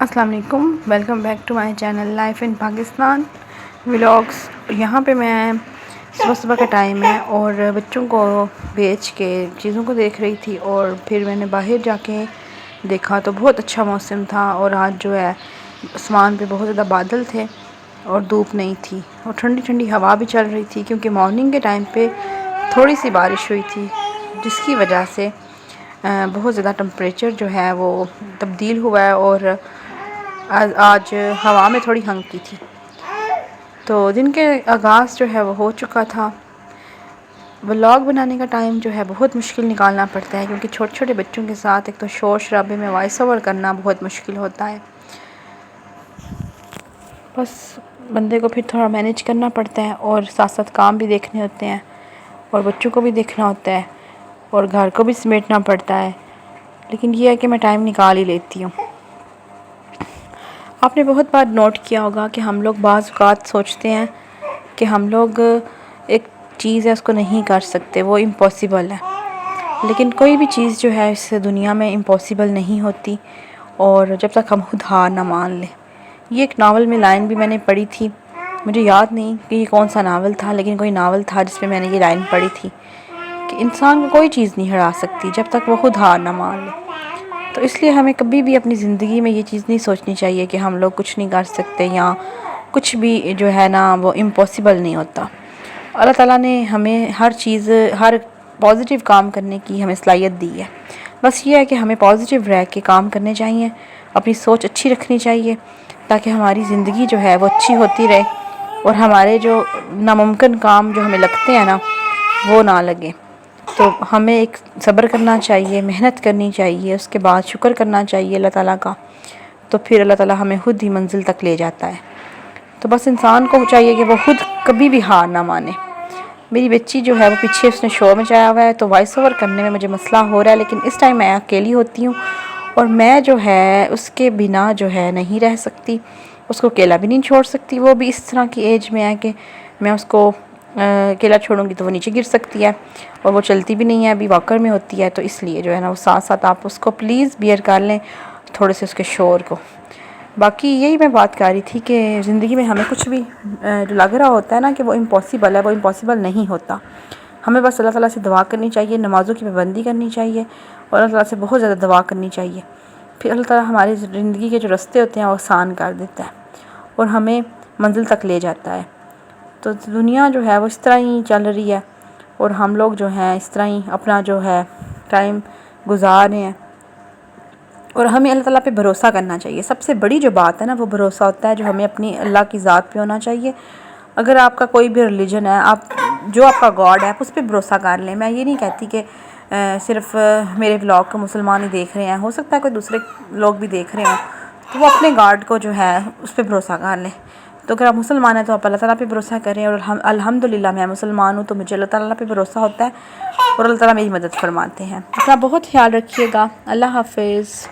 السلام علیکم، welcome back to my channel life in Pakistan vlogs. یہاں پہ میں صبح کا ٹائم ہے اور بچوں کو بیچ کے چیزوں کو دیکھ رہی تھی، اور پھر میں نے باہر جا کے دیکھا تو بہت اچھا موسم تھا، اور آج جو ہے آسمان پہ بہت زیادہ بادل تھے اور دھوپ نہیں تھی، اور ٹھنڈی ٹھنڈی ہوا بھی چل رہی تھی، کیونکہ مارننگ کے ٹائم پہ تھوڑی سی بارش ہوئی تھی، جس کی وجہ سے بہت زیادہ ٹمپریچر جو ہے وہ تبدیل ہوا ہے، اور آج ہوا میں تھوڑی ہنکی تھی، تو دن کے آغاز جو ہے وہ ہو چکا تھا۔ ولاگ بنانے کا ٹائم جو ہے بہت مشکل نکالنا پڑتا ہے، کیونکہ چھوٹے چھوٹے بچوں کے ساتھ ایک تو شور شرابے میں وائس اوور کرنا بہت مشکل ہوتا ہے، بس بندے کو پھر تھوڑا مینیج کرنا پڑتا ہے، اور ساتھ ساتھ کام بھی دیکھنے ہوتے ہیں، اور بچوں کو بھی دیکھنا ہوتا ہے، اور گھر کو بھی سمیٹنا پڑتا ہے، لیکن یہ ہے کہ میں ٹائم نکال ہی لیتی ہوں۔ آپ نے بہت بار نوٹ کیا ہوگا کہ ہم لوگ بعض اوقات سوچتے ہیں کہ ہم لوگ ایک چیز ہے اس کو نہیں کر سکتے، وہ امپاسبل ہے، لیکن کوئی بھی چیز جو ہے اس دنیا میں امپاسبل نہیں ہوتی، اور جب تک ہم خود ہار نہ مان لیں۔ یہ ایک ناول میں لائن بھی میں نے پڑھی تھی، مجھے یاد نہیں کہ یہ کون سا ناول تھا، لیکن کوئی ناول تھا جس میں نے یہ لائن پڑھی تھی کہ انسان کو کوئی چیز نہیں ہرا سکتی جب تک وہ خود ہار نہ مان لے۔ تو اس لیے ہمیں کبھی بھی اپنی زندگی میں یہ چیز نہیں سوچنی چاہیے کہ ہم لوگ کچھ نہیں کر سکتے، یا کچھ بھی جو ہے نا وہ امپاسبل نہیں ہوتا۔ اللہ تعالیٰ نے ہمیں ہر چیز، ہر پازیٹیو کام کرنے کی ہمیں صلاحیت دی ہے، بس یہ ہے کہ ہمیں پازیٹیو رہ کے کام کرنے چاہیے، اپنی سوچ اچھی رکھنی چاہیے، تاکہ ہماری زندگی جو ہے وہ اچھی ہوتی رہے، اور ہمارے جو ناممکن کام جو ہمیں لگتے ہیں نا وہ نہ لگے۔ تو ہمیں ایک صبر کرنا چاہیے، محنت کرنی چاہیے، اس کے بعد شکر کرنا چاہیے اللہ تعالیٰ کا، تو پھر اللہ تعالیٰ ہمیں خود ہی منزل تک لے جاتا ہے۔ تو بس انسان کو چاہیے کہ وہ خود کبھی بھی ہار نہ مانے۔ میری بچی جو ہے وہ پیچھے اس نے شور مچایا ہوا ہے، تو وائس اوور کرنے میں مجھے مسئلہ ہو رہا ہے، لیکن اس ٹائم میں اکیلی ہوتی ہوں، اور میں جو ہے اس کے بنا جو ہے نہیں رہ سکتی، اس کو اکیلا بھی نہیں چھوڑ سکتی۔ وہ بھی اس طرح کی ایج میں ہے کہ میں اس کو اکیلا چھوڑوں گی تو وہ نیچے گر سکتی ہے، اور وہ چلتی بھی نہیں ہے، ابھی واکر میں ہوتی ہے، تو اس لیے جو ہے نا وہ ساتھ ساتھ آپ اس کو پلیز بیئر کر لیں تھوڑے سے اس کے شور کو۔ باقی یہی میں بات کر رہی تھی کہ زندگی میں ہمیں کچھ بھی جو لگ رہا ہوتا ہے نا کہ وہ امپاسبل ہے، وہ امپاسبل نہیں ہوتا۔ ہمیں بس اللہ تعالیٰ سے دعا کرنی چاہیے، نمازوں کی پابندی کرنی چاہیے، اور اللہ تعالیٰ سے بہت زیادہ دعا کرنی چاہیے، پھر اللہ تعالیٰ ہماری زندگی کے جو راستے ہوتے ہیں وہ آسان کر دیتا ہے، اور ہمیں منزل تک لے جاتا ہے۔ تو دنیا جو ہے وہ اس طرح ہی چل رہی ہے، اور ہم لوگ جو ہیں اس طرح ہی اپنا جو ہے ٹائم گزار رہے ہیں، اور ہمیں اللہ تعالیٰ پہ بھروسہ کرنا چاہیے۔ سب سے بڑی جو بات ہے نا وہ بھروسہ ہوتا ہے، جو ہمیں اپنی اللہ کی ذات پہ ہونا چاہیے۔ اگر آپ کا کوئی بھی ریلیجن ہے، آپ جو آپ کا گاڈ ہے اس پہ بھروسہ کر لیں۔ میں یہ نہیں کہتی کہ صرف میرے ولاگ کو مسلمان ہی دیکھ رہے ہیں، ہو سکتا ہے کوئی دوسرے لوگ بھی دیکھ رہے ہوں، تو وہ اپنے گاڈ کو جو ہے اس پہ بھروسہ کر لیں۔ تو اگر آپ مسلمان ہیں تو آپ اللہ تعالیٰ پہ بھروسہ کریں، اور الحمدللہ میں مسلمان ہوں تو مجھے اللہ تعالیٰ پہ بھروسہ ہوتا ہے، اور اللہ تعالیٰ میری مدد فرماتے ہیں۔ اپنا بہت خیال رکھیے گا۔ اللہ حافظ۔